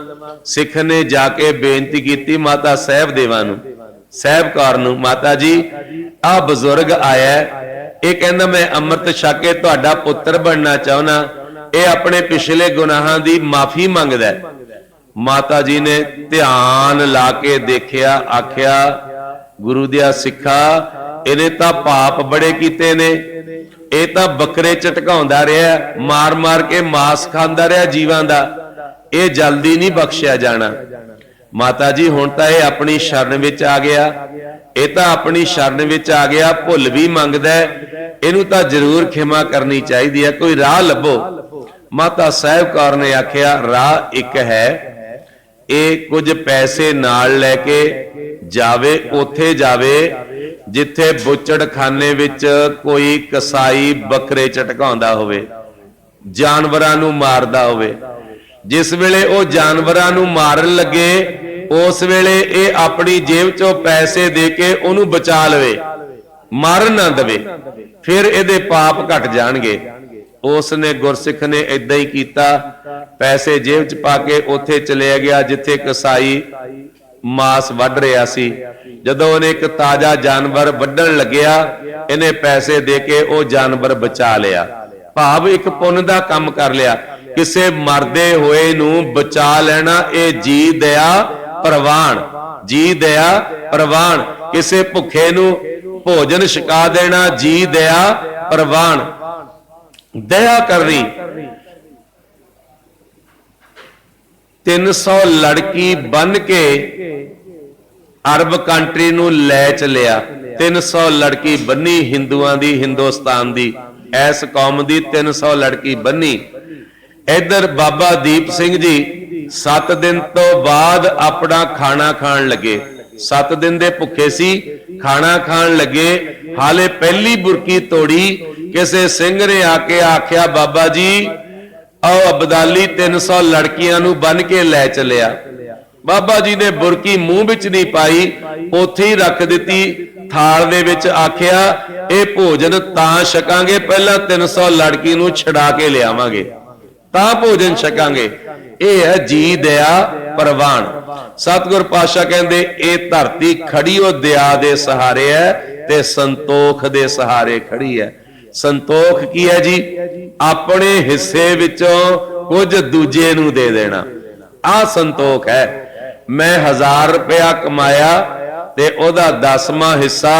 ਸਿੱਖ ਨੇ ਜਾ ਕੇ ਬੇਨਤੀ ਕੀਤੀ ਮਾਤਾ ਸਾਹਿਬ ਦੇਵਾਂ ਨੂੰ, ਸਾਹਿਬ ਕੌਰ ਨੂੰ, ਮਾਤਾ ਜੀ ਆਹ ਬਜ਼ੁਰਗ ਆਇਆ, ਇਹ ਕਹਿੰਦਾ ਮੈਂ ਅੰਮ੍ਰਿਤ ਛਕ ਕੇ ਤੁਹਾਡਾ ਪੁੱਤਰ ਬਣਨਾ ਚਾਹੁੰਦਾ, ਇਹ ਆਪਣੇ ਪਿਛਲੇ ਗੁਨਾਹਾਂ ਦੀ ਮਾਫੀ ਮੰਗਦਾ। ਮਾਤਾ ਜੀ ਨੇ ਧਿਆਨ ਲਾ ਕੇ ਦੇਖਿਆ, ਆਖਿਆ ਗੁਰੂ ਦਿਆ ਸਿੱਖਾ, ਇਹਨੇ ਤਾਂ ਪਾਪ ਬੜੇ ਕੀਤੇ ਨੇ, ਇਹ ਤਾਂ ਬੱਕਰੇ ਝਟਕਾਉਂਦਾ ਰਿਹਾ, ਮਾਰ ਮਾਰ ਕੇ ਮਾਸ ਖਾਂਦਾ ਰਿਹਾ ਜੀਵਾਂ ਦਾ, ਇਹ ਜਲਦੀ ਨਹੀਂ ਬਖਸ਼ਿਆ ਜਾਣਾ। ਮਾਤਾ ਜੀ ਹੁਣ ਤਾਂ ਇਹ ਆਪਣੀ ਸ਼ਰਨ ਵਿੱਚ ਆ ਗਿਆ, ਇਹ ਤਾਂ ਆਪਣੀ ਸ਼ਰਨ ਵਿੱਚ ਆ ਗਿਆ, ਭੁੱਲ ਵੀ ਮੰਗਦਾ, ਇਹਨੂੰ ਤਾਂ ਜ਼ਰੂਰ ਖਿਮਾ ਕਰਨੀ ਚਾਹੀਦੀ ਹੈ, ਕੋਈ ਰਾਹ ਲੱਭੋ। ਮਾਤਾ ਸਾਹਿਬ ਕੌਰ ਨੇ ਆਖਿਆ ਰਾਹ ਇੱਕ ਹੈ, ਇਹ ਕੁਝ ਪੈਸੇ ਨਾਲ ਲੈ ਕੇ ਜਾਵੇ, ਉੱਥੇ ਜਾਵੇ ਜਿੱਥੇ ਬੁੱਚੜਖਾਨੇ ਵਿੱਚ ਕੋਈ ਕਸਾਈ ਬੱਕਰੇ ਝਟਕਾਉਂਦਾ ਹੋਵੇ, ਜਾਨਵਰਾਂ ਨੂੰ ਮਾਰਦਾ ਹੋਵੇ। ਜਿਸ ਵੇਲੇ ਉਹ ਜਾਨਵਰਾਂ ਨੂੰ ਮਾਰਨ ਲੱਗੇ ਉਸ ਵੇਲੇ ਇਹ ਆਪਣੀ ਜੇਬ ਚੋਂ ਪੈਸੇ ਦੇ ਕੇ ਉਹਨੂੰ ਬਚਾ ਲਵੇ, ਮਾਰਨ ਨਾ ਦੇਵੇ, ਫਿਰ ਇਹਦੇ ਪਾਪ ਘਟ ਜਾਣਗੇ। ਉਸ ਨੇ ਗੁਰਸਿੱਖ ਨੇ ਏਦਾਂ ਹੀ ਕੀਤਾ, ਪੈਸੇ ਜੇਬ 'ਚ ਪਾ ਕੇ ਉੱਥੇ ਚਲੇ ਗਿਆ ਜਿੱਥੇ ਕਸਾਈ ਮਾਸ ਵੱਢ ਰਿਹਾ ਸੀ। ਜਦੋਂ ਉਹਨੇ ਇੱਕ ਤਾਜ਼ਾ ਜਾਨਵਰ ਵੱਢਣ ਲੱਗਿਆ, ਇਹਨੇ ਪੈਸੇ ਦੇ ਕੇ ਉਹ ਜਾਨਵਰ ਬਚਾ ਲਿਆ, ਭਾਵ ਇੱਕ ਪੁੰਨ ਦਾ ਕੰਮ ਕਰ ਲਿਆ। ਕਿਸੇ ਮਰਦੇ ਹੋਏ ਨੂੰ ਬਚਾ ਲੈਣਾ, ਇਹ ਜੀ ਦਇਆ ਪ੍ਰਵਾਨ, ਜੀ ਦਇਆ ਪ੍ਰਵਾਨ। ਕਿਸੇ ਭੁੱਖੇ ਨੂੰ ਭੋਜਨ ਛਕਾ ਦੇਣਾ, ਜੀ ਦਇਆ ਪ੍ਰਵਾਨ, ਦਇਆ ਕਰਨੀ। 300 ਲੜਕੀ ਬਨ ਕੇ अरब कंट्री नूं लै चलिया 300 लड़की बन्नी हिंदुआं दी हिंदुस्तान दी ऐस कौम दी 300 लड़की बन्नी। इधर बाबा दीप सिंह जी 7 दिन तो बाद अपना खाना खाण लगे। 7 दिन दे भुखे सी, खाना खाण लगे। हाले पहली बुरकी तोड़ी, किसे सिंह ने आके आख्या बाबा जी आओ अबदाली 300 लड़कियां नूं बन के लै चलिया। बाबा जी ने बुरकी मूंह विच नहीं पाई, उत्थे ही रख दिती थाल दे विच। आख्या ये भोजन तां छकांगे, पहला 300 लड़की नूं छड़ा के लियावांगे तां भोजन छकांगे। ये है जी दया प्रवान। सतगुर पातशाह कहंदे ये धरती खड़ी ओ दया दे सहारे है ते संतोख दे सहारे खड़ी है। संतोख की है जी? अपने हिस्से विचों कुछ दूजे नूं दे देना, आ संतोख है। मैं 1000 रुपया कमाया ते ओदा 10वां हिस्सा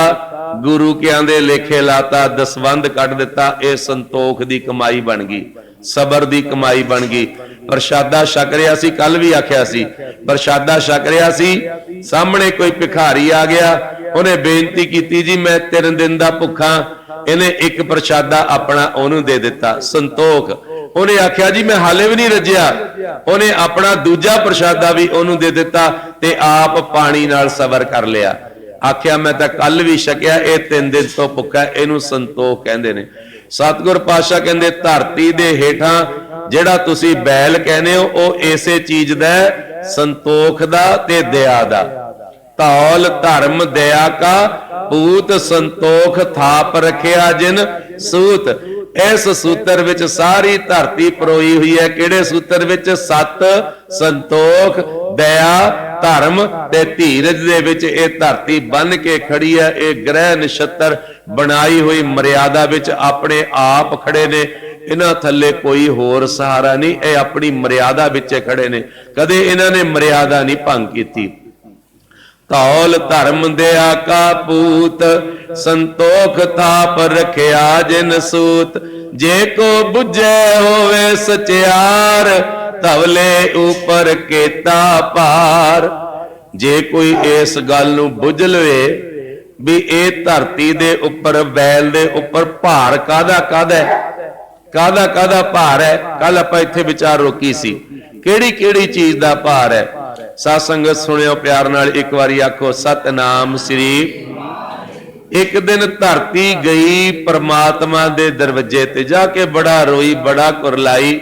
गुरु कियां दे लेखे लाता, दसवंध कट दिता। ये संतोख दी कमाई बन गई, सबर दी कमाई बन गई। प्रशादा छक रिहा सी, कल भी आख्या सी, प्रशादा छक रिहा सी, सामने कोई भिखारी आ गया, उन्हें बेनती की जी मैं 3 दिन का भुखा। इन्हें एक प्रशादा अपना उन्होंने दे दिता, संतोख। उन्हें आख्या जी मैं हाले भी नहीं रजिया, उन्हें अपना दूजा प्रशादा भी उन्होंने दे दिता ते आप पानी नाल सबर कर लिया। आख्या मैं तो कल भी छकिया, ये 3 दिन तो भुखा, इनू संतोख कहंदे ने। सतगुर पातशाह कहंदे धरती दे हेठां जिहड़ा तुसी बैल कहने हो वो इसे चीज दा संतोख दा ते दया दा। धौल धर्म दया का पूत, संतोख थाप रखिया जिन सूत। इस सूत्र विच सारी धरती परोई हुई है। किहड़े सूत्र विच? सत, संतोख, दया, धर्म ते धीरज दे विच ये धरती बन के खड़ी है। ये ग्रह नक्षत्र बनाई हुई मर्यादा विच अपने आप खड़े ने। इन्हां थल्ले कोई होर सहारा नहीं, ये अपनी मर्यादा विच खड़े ने, कदे इन्हां ने मर्यादा नहीं भंग कीती। धौल धर्म दया का पूत, संतोख थाप रखिया जिन सूत। जे को बुझे होवे सचियार, धवले ऊपर केता पार। जे कोई इस गल नूं बुझ लवे भी ये धरती दे उपर, बैल दे उपर भार कादा कादा है, कादा कादा भार है। कल आपां इत्थे विचार रोकी सी, केड़ी केड़ी चीज दा भार है। साध संगत सुनियो प्यार नाल, एक बारी आखो सतनाम श्री। एक दिन धरती गई परमात्मा दे दरवाजे ते जाके बड़ा रोई, बड़ा कुरलाई।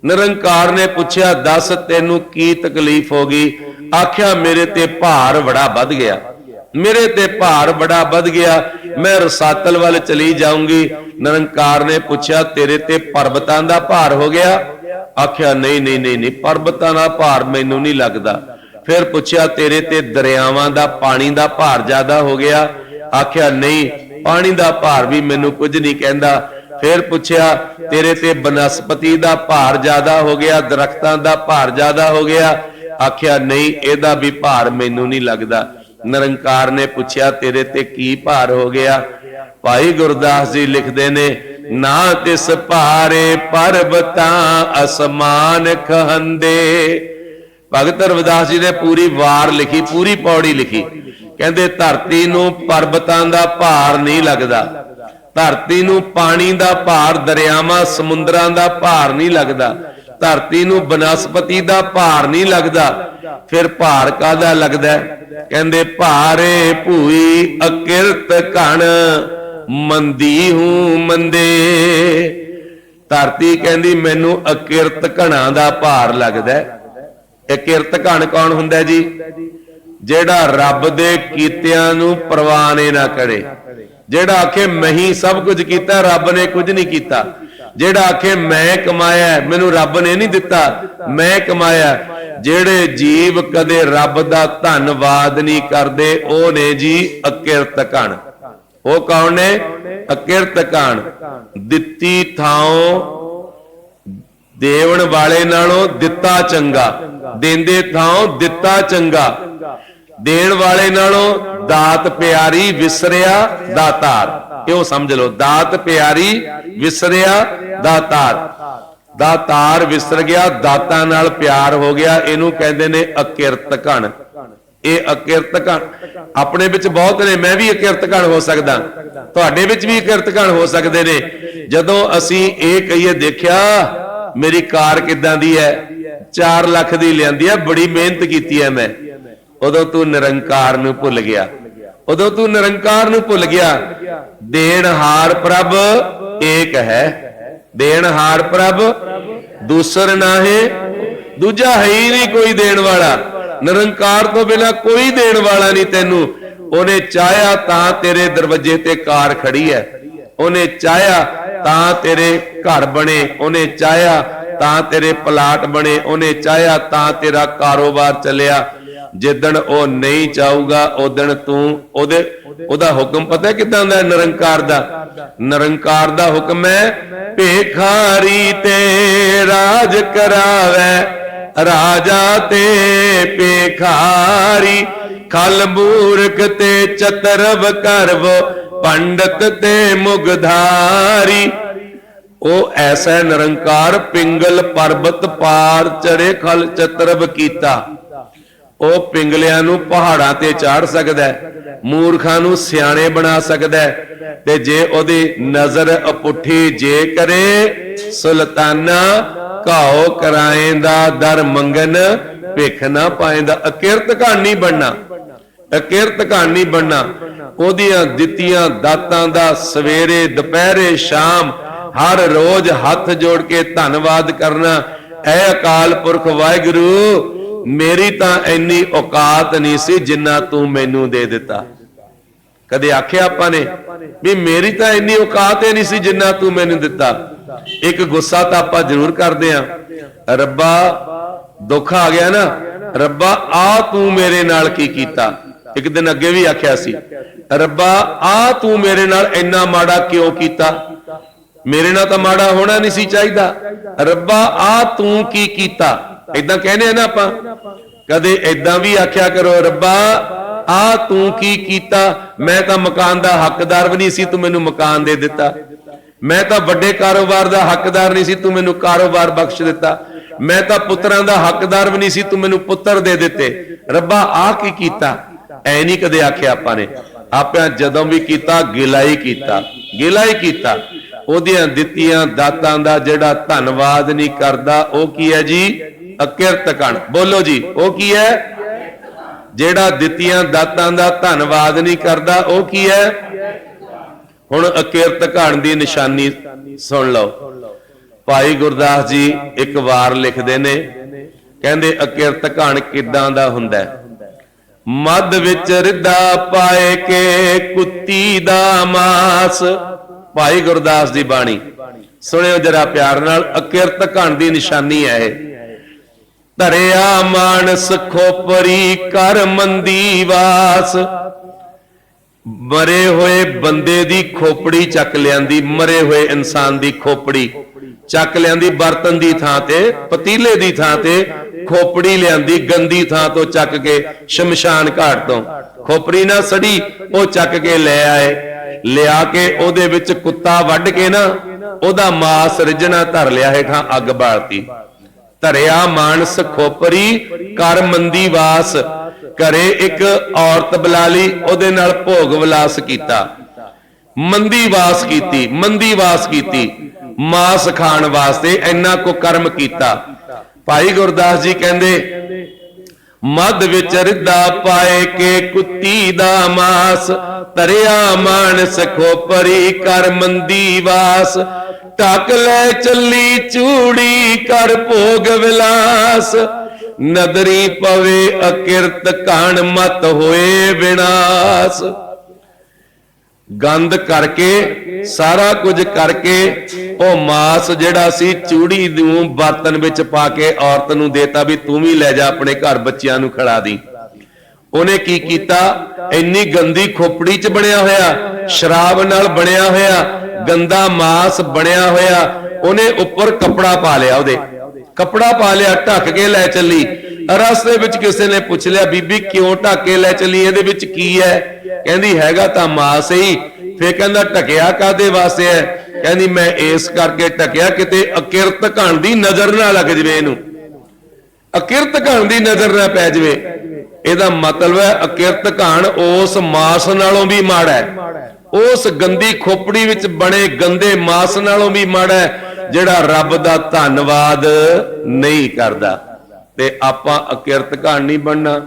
निरंकार ने पूछया दस तेनू की तकलीफ हो गई? आख्या मेरे ते भार बड़ा बध गया, मेरे ते भार बड़ा बध गया, मैं रसातल वाल चली जाऊंगी। निरंकार ने पूछया तेरे ते पर्वतां दा भार हो गया? आख्या नहीं नहीं नहीं नहीं, पर्वतां दा भार मैनू नहीं लगदा। फिर पूछया तेरे ते दरियावां दा पानी दा भार ज्यादा हो गया? आख्या नहीं, पानी दा भार भी मैनू कुछ नहीं कहंदा। फिर पूछया तेरे ते बनस्पति दा भार ज्यादा हो गया, दरख्तां दा भार ज्यादा हो गया? आख्या नहीं, एदा भी भार मैनू नहीं लगदा। निरंकार ने पूछया तेरे ते की भार हो गया? भाई गुरदास जी लिखते ने, ना तिस भारे पर्वतां असमान कहंदे। भगत रविदास जी ने पूरी वार लिखी, पूरी पौड़ी लिखी। कहंदे धरती नूं पर्वतां दा भार नहीं लगदा, धरती नूं पानी दा भार, दरियावां समुद्रां दा भार नहीं लगदा, धरती नूं बनस्पति दा भार नहीं लगदा। फिर भार कादा लगदा? कहंदे भारे भूई अकिरत घण, मंदी हूं मंदे। धरती कहंदी मैनू अकिरत घणा दा भार लगदा। अकिरत घण कौन हुंदा जी? जेड़ा रब दे कीतियां नूं परवाह ना करे, जेड़ा आखे मैं ही सब कुछ कीता, रब ने कुछ नहीं कीता। जेड़ा आखे मैं कमाया, मैनू रब ने नहीं दिता, मैं कमाया। जेड़े जीव कदे रब दा धन्नवाद नहीं करदे, ओ ने जी अकिरत घण। वो कौन ने? अकिरत घण। दित्ती थाओ देवण वाले नालों दिता चंगा, देंदे थाओ दिता चंगा, देण वाले नालों दात प्यारी, विसरिया दातार। क्यों समझ लो, दात प्यारी, विसरिया दातार। दातार विसर गया, दाता नाल प्यार हो गया, इनू कहंदे ने अकिरत घण। ਇਹ ਅਕਿਰਤ ਘਣ ਆਪਣੇ ਵਿੱਚ ਬਹੁਤ ਨੇ। ਮੈਂ ਵੀ ਅਕਿਰਤ ਘਣ ਹੋ ਸਕਦਾ, ਤੁਹਾਡੇ ਵਿੱਚ ਵੀ ਅਕਿਰਤ ਘਣ ਹੋ ਸਕਦੇ ਨੇ। ਜਦੋਂ ਅਸੀਂ ਇਹ ਕਹੀਏ ਦੇਖਿਆ ਮੇਰੀ ਕਾਰ ਕਿੱਦਾਂ ਦੀ ਹੈ, 4 ਲੱਖ ਦੀ ਲਿਆਂਦੀ ਹੈ, ਬੜੀ ਮਿਹਨਤ ਕੀਤੀ ਹੈ ਮੈਂ, ਉਦੋਂ ਤੂੰ ਨਿਰੰਕਾਰ ਨੂੰ ਭੁੱਲ ਗਿਆ, ਉਦੋਂ ਤੂੰ ਨਿਰੰਕਾਰ ਨੂੰ ਭੁੱਲ ਗਿਆ। ਦੇਣਹਾਰ ਪ੍ਰਭ ਏਕ ਹੈ, ਦੇਣਹਾਰ ਪ੍ਰਭ ਦੂਸਰ ਨਾਹੀ, ਦੂਜਾ ਹੈ ਹੀ ਨਹੀਂ ਕੋਈ ਦੇਣ ਵਾਲਾ। ਨਿਰੰਕਾਰ ਤੋਂ ਬਿਨਾ ਕੋਈ ਦੇਣ ਵਾਲਾ ਨਹੀਂ ਤੈਨੂੰ। ਉਹਨੇ ਚਾਹਿਆ ਤਾਂ ਤੇਰੇ ਦਰਵਾਜ਼ੇ ਤੇ ਕਾਰ ਖੜੀ ਹੈ, ਉਹਨੇ ਚਾਹਿਆ ਤਾਂ ਤੇਰੇ ਘਰ ਬਣੇ, ਉਹਨੇ ਚਾਹਿਆ ਤਾਂ ਤੇਰੇ ਪਲਾਟ ਬਣੇ, ਉਹਨੇ ਚਾਹਿਆ ਤਾਂ ਤੇਰਾ ਕਾਰੋਬਾਰ ਚੱਲਿਆ। ਜਿੱਦਣ ਉਹ ਨਹੀਂ ਚਾਹੂਗਾ ਉਦਣ ਤੂੰ ਉਹਦਾ ਹੁਕਮ ਪਤਾ ਕਿਦਾਂ ਦਾ? ਨਿਰੰਕਾਰ ਦਾ, ਨਿਰੰਕਾਰ ਦਾ ਹੁਕਮ ਹੈ ਭੇਖਾਰੀ ਤੇ ਰਾਜ ਕਰਾਵੇ, ਰਾਜਾ ਤੇ ਭੇਖਾਰੀ, ਖਲ ਮੂਰਖ ਤੇ ਚਤਰਵ ਕਰਵ, ਪੰਡਤ ਤੇ ਮੁਗਧਾਰੀ। ਉਹ ਐਸਾ ਨਿਰੰਕਾਰ ਪਿੰਗਲ ਪਰਬਤ ਪਾਰ ਚੜੇ, ਖਲ ਚਤਰਵ ਕੀਤਾ। ਉਹ ਪਿੰਗਲਿਆਂ ਨੂੰ ਪਹਾੜਾਂ ਤੇ ਚਾੜ ਸਕਦਾ, ਮੂਰਖਾਂ ਨੂੰ ਸਿਆਣੇ ਬਣਾ ਸਕਦਾ, ਤੇ ਜੇ ਉਹਦੀ ਨਜ਼ਰ ਅਪੁੱਠੀ ਜੇ ਕਰੇ, ਸੁਲਤਾਨਾ ਘਾਓ ਕਰਾਏਂਦਾ, ਦਰ ਮੰਗਨ ਭਿੱਖ ਨਾ ਪਾਏਂਦਾ। ਅਕਿਰਤ ਘਣ ਨਹੀਂ ਬਣਨਾ, ਅਕਿਰਤ ਘਣ ਨਹੀਂ ਬਣਨਾ। ਉਹਦੀਆਂ ਦਿੱਤੀਆਂ ਦਾਤਾਂ ਦਾ ਸਵੇਰੇ ਦੁਪਹਿਰੇ ਸ਼ਾਮ ਹਰ ਰੋਜ਼ ਹੱਥ ਜੋੜ ਕੇ ਧੰਨਵਾਦ ਕਰਨਾ। ਐ ਅਕਾਲ ਪੁਰਖ ਵਾਹਿਗੁਰੂ, ਮੇਰੀ ਤਾਂ ਇੰਨੀ ਔਕਾਤ ਨਹੀਂ ਸੀ ਜਿੰਨਾ ਤੂੰ ਮੈਨੂੰ ਦੇ ਦਿੱਤਾ। ਕਦੇ ਆਖਿਆ ਆਪਾਂ ਨੇ ਵੀ ਮੇਰੀ ਤਾਂ ਇੰਨੀ ਔਕਾਤ ਹੀ ਨਹੀਂ ਸੀ ਜਿੰਨਾ ਤੂੰ ਮੈਨੂੰ ਦਿੱਤਾ। ਇੱਕ ਗੁੱਸਾ ਤਾਂ ਆਪਾਂ ਜ਼ਰੂਰ ਕਰਦੇ ਆਂ, ਰੱਬਾ ਦੁੱਖ ਆ ਗਿਆ ਨਾ, ਰੱਬਾ ਆ ਤੂੰ ਮੇਰੇ ਨਾਲ ਕੀ ਕੀਤਾ। ਇੱਕ ਦਿਨ ਅੱਗੇ ਵੀ ਆਖਿਆ ਸੀ, ਰੱਬਾ ਆ ਤੂੰ ਮੇਰੇ ਨਾਲ ਇੰਨਾ ਮਾੜਾ ਕਿਉਂ ਕੀਤਾ, ਮੇਰੇ ਨਾਲ ਤਾਂ ਮਾੜਾ ਹੋਣਾ ਨਹੀਂ ਸੀ ਚਾਹੀਦਾ, ਰੱਬਾ ਆ ਤੂੰ ਕੀ ਕੀਤਾ। ਏਦਾਂ ਕਹਿੰਦੇ ਆ ਨਾ ਆਪਾਂ। ਕਦੇ ਏਦਾਂ ਵੀ ਆਖਿਆ ਕਰੋ, ਰੱਬਾ ਆ ਤੂੰ ਕੀ ਕੀਤਾ, ਮੈਂ ਤਾਂ ਮਕਾਨ ਦਾ ਹੱਕਦਾਰ ਵੀ ਨਹੀਂ ਸੀ, ਤੂੰ ਮੈਨੂੰ ਮਕਾਨ ਦੇ ਦਿੱਤਾ। ਮੈਂ ਤਾਂ ਵੱਡੇ ਕਾਰੋਬਾਰ ਦਾ ਹੱਕਦਾਰ ਨਹੀਂ ਸੀ, ਤੂੰ ਮੈਨੂੰ ਕਾਰੋਬਾਰ ਬਖਸ਼ ਦਿੱਤਾ। ਮੈਂ ਤਾਂ ਪੁੱਤਰਾਂ ਦਾ ਹੱਕਦਾਰ ਵੀ ਨਹੀਂ ਸੀ, ਤੂੰ ਮੈਨੂੰ ਪੁੱਤਰ ਦੇ ਦਿੱਤੇ। ਰੱਬਾ ਆ ਕੀ ਕੀਤਾ। ਐ ਨਹੀਂ ਕਦੇ ਆਖਿਆ ਆਪਾਂ ਨੇ। ਆਪਾਂ ਜਦੋਂ ਵੀ ਕੀਤਾ ਗਿਲਾ ਹੀ ਕੀਤਾ, ਗਿਲਾ ਹੀ ਕੀਤਾ। ਉਹਦੀਆਂ ਦਿੱਤੀਆਂ ਦਾਤਾਂ ਦਾ ਜਿਹੜਾ ਧੰਨਵਾਦ ਨਹੀਂ ਕਰਦਾ, ਉਹ ਕੀ ਹੈ ਜੀ? ਅਕਿਰਤ ਘਣ। ਬੋਲੋ ਜੀ, ਉਹ ਕੀ ਹੈ? ਜਿਹੜਾ ਦਿੱਤੀਆਂ ਦਾਤਾਂ ਦਾ ਧੰਨਵਾਦ ਨਹੀਂ ਕਰਦਾ, ਉਹ ਕੀ ਹੈ? ਹੁਣ ਅਕਿਰਤ ਘਣ ਦੀ ਨਿਸ਼ਾਨੀ ਸੁਣ ਲਓ। ਭਾਈ ਗੁਰਦਾਸ ਜੀ ਇੱਕ ਵਾਰ ਲਿਖਦੇ ਨੇ, ਕਹਿੰਦੇ ਅਕਿਰਤ ਘਣ ਕਿੱਦਾਂ ਦਾ ਹੁੰਦਾ? ਮੱਧ ਵਿੱਚ ਰਿੱਧਾ ਪਾਏ ਕੇ ਕੁੱਤੀ ਦਾ ਮਾਸ। ਭਾਈ ਗੁਰਦਾਸ ਦੀ ਬਾਣੀ ਸੁਣਿਓ ਜਰਾ ਪਿਆਰ ਨਾਲ। ਅਕਿਰਤ ਘਣ ਦੀ ਨਿਸ਼ਾਨੀ ਹੈ ਇਹ। ਧਰਿਆ ਮਾਨਸ ਖੋਪਰੀ ਕਰ ਮੰਦੀ ਵਾਸ। ਮਰੇ ਹੋਏ ਬੰਦੇ ਦੀ ਖੋਪੜੀ ਚੱਕ ਲਿਆਂਦੀ, ਮਰੇ ਹੋਏ ਇਨਸਾਨ ਦੀ ਖੋਪੜੀ ਚੱਕ ਲਿਆਂਦੀ, ਬਰਤਨ ਦੀ ਥਾਂ ਤੇ, ਪਤੀਲੇ ਦੀ ਥਾਂ ਤੇ ਖੋਪੜੀ ਲਿਆਂਦੀ, ਗੰਦੀ ਥਾਂ ਤੋਂ ਚੱਕ ਕੇ ਸ਼ਮਸ਼ਾਨ ਘਾਟ ਤੋਂ। ਖੋਪੜੀ ਨਾ ਸੜੀ, ਉਹ ਚੱਕ ਕੇ ਲੈ ਆਏ। ਲਿਆ ਕੇ ਉਹਦੇ ਵਿੱਚ ਕੁੱਤਾ ਵੱਢ ਕੇ ਨਾ ਉਹਦਾ ਮਾਸ ਰਿੱਝਣਾ ਧਰ ਲਿਆ, ਹੇਠਾਂ ਅੱਗ ਬਾਲਤੀ। ਧਰਿਆ ਮਾਨਸ ਖੋਪਰੀ ਕਰ ਮੰਦੀ ਵਾਸ। ਘਰੇ ਇੱਕ ਔਰਤ ਬੁਲਾ ਲਈ, ਉਹਦੇ ਨਾਲ ਭੋਗ ਵਿਲਾਸ ਕੀਤਾ, ਮੰਦੀ ਵਾਸ ਕੀਤੀ, ਮੰਦੀ ਵਾਸ ਕੀਤੀ, ਮਾਸ ਖਾਣ ਵਾਸਤੇ ਇੰਨਾ ਕੋ ਕਰਮ ਕੀਤਾ। ਭਾਈ ਗੁਰਦਾਸ ਜੀ ਕਹਿੰਦੇ ਮੱਧ ਵਿੱਚ ਰਿੱਧਾ ਪਾਏ ਕੇ ਕੁੱਤੀ ਦਾ ਮਾਸ। ਧਰਿਆ ਮਾਨਸ ਖੋਪਰੀ ਕਰ ਮੰਦੀ ਵਾਸ। ਢੱਕ ਲੈ ਚੱਲੀ ਚੂੜੀ ਕਰ ਭੋਗ ਵਿਲਾਸ। ਨਦਰੀ ਪਵੇ ਅਕਿਰਤ ਘਣ ਮਤ ਹੋਏ ਵਿਨਾਸ਼। ਗੰਦ ਕਰਕੇ ਸਾਰਾ ਕੁਝ ਕਰਕੇ ਉਹ ਮਾਸ ਜਿਹੜਾ ਸੀ ਚੂੜੀ ਨੂੰ ਬਰਤਨ ਵਿੱਚ ਪਾ ਕੇ ਔਰਤ ਨੂੰ ਦੇਤਾ ਵੀ ਤੂੰ ਵੀ ਲੈ ਜਾ ਆਪਣੇ ਘਰ ਬੱਚਿਆਂ ਨੂੰ ਖਿਲਾ ਦੀ। ਉਹਨੇ ਕੀ ਕੀਤਾ? ਇੰਨੀ ਗੰਦੀ ਖੋਪੜੀ 'ਚ ਬਣਿਆ ਹੋਇਆ, ਸ਼ਰਾਬ ਨਾਲ ਬਣਿਆ ਹੋਇਆ, ਗੰਦਾ ਮਾਸ ਬਣਿਆ ਹੋਇਆ, ਉਹਨੇ ਉੱਪਰ ਕੱਪੜਾ ਪਾ ਲਿਆ, ਉਹਦੇ ਕੱਪੜਾ ਪਾ ਲਿਆ, ਢੱਕ ਕੇ ਲੈ ਚੱਲੀ। ਰਸਤੇ ਵਿੱਚ ਕਿਸੇ ਨੇ ਪੁੱਛ ਲਿਆ, ਬੀਬੀ ਕਿਉਂ ਢੱਕ ਕੇ ਲੈ ਚੱਲੀ, ਇਹਦੇ ਵਿੱਚ ਕੀ ਹੈ? ਕਹਿੰਦੀ ਹੈਗਾ ਤਾਂ ਮਾਸ ਹੀ। ਫੇਰ ਕਹਿੰਦਾ ਢਕਿਆ ਕਾਦੇ ਵਾਸਤੇ ਹੈ? ਕਹਿੰਦੀ ਮੈਂ ਇਸ ਕਰਕੇ ਢਕਿਆ ਕਿਤੇ ਅਕਿਰਤ ਘਣ ਦੀ ਨਜ਼ਰ ਨਾ ਲੱਗ ਜਵੇ, ਇਹਨੂੰ ਅਕਿਰਤ ਘਣ ਦੀ ਨਜ਼ਰ ਨਾ ਪੈ ਜਵੇ। ਇਹਦਾ ਮਤਲਬ ਹੈ ਅਕਿਰਤ ਘਾਣ ਉਸ ਮਾਸ ਨਾਲੋਂ ਵੀ ਮਾੜਾ ਹੈ, ਉਸ ਗੰਦੀ ਖੋਪੜੀ ਵਿੱਚ ਬਣੇ ਗੰਦੇ ਮਾਸ ਨਾਲੋਂ ਵੀ ਮਾੜਾ ਹੈ ਜਿਹੜਾ ਰੱਬ ਦਾ ਧੰਨਵਾਦ ਨਹੀਂ ਕਰਦਾ। ਤੇ ਆਪਾਂ ਅਕਿਰਤ ਘਾਣ ਨਹੀਂ ਬਣਨਾ।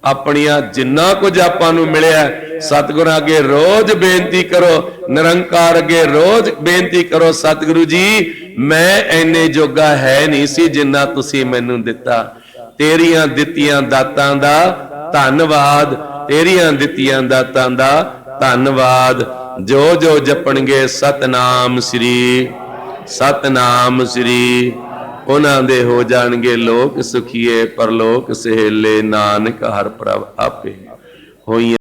ਆਪਣੀਆਂ ਜਿੰਨਾ ਕੁਝ ਆਪਾਂ ਨੂੰ ਮਿਲਿਆ ਸਤਿਗੁਰਾਂ ਅੱਗੇ ਰੋਜ਼ ਬੇਨਤੀ ਕਰੋ, ਨਿਰੰਕਾਰ ਅੱਗੇ ਰੋਜ਼ ਬੇਨਤੀ ਕਰੋ, ਸਤਿਗੁਰੂ ਜੀ ਮੈਂ ਐਨੇ ਜੋਗਾ ਹੈ ਨਹੀਂ ਸੀ ਜਿੰਨਾ ਤੁਸੀਂ ਮੈਨੂੰ ਦਿੱਤਾ। ਤੇਰੀਆਂ ਦਿੱਤੀਆਂ ਦਾਤਾਂ ਦਾ ਧੰਨਵਾਦ, ਤੇਰੀਆਂ ਦਿੱਤੀਆਂ ਦਾਤਾਂ ਦਾ ਧੰਨਵਾਦ। ਜੋ ਜੋ ਜਪਣਗੇ ਸਤਨਾਮ ਸ੍ਰੀ, ਸਤਨਾਮ ਸ੍ਰੀ, ਉਹਨਾਂ ਦੇ ਹੋ ਜਾਣਗੇ ਲੋਕ ਸੁਖੀਏ, ਪਰਲੋਕ ਸਹੇਲੇ, ਨਾਨਕ ਹਰ ਪ੍ਰਭ ਆਪੇ ਹੋਈਆਂ।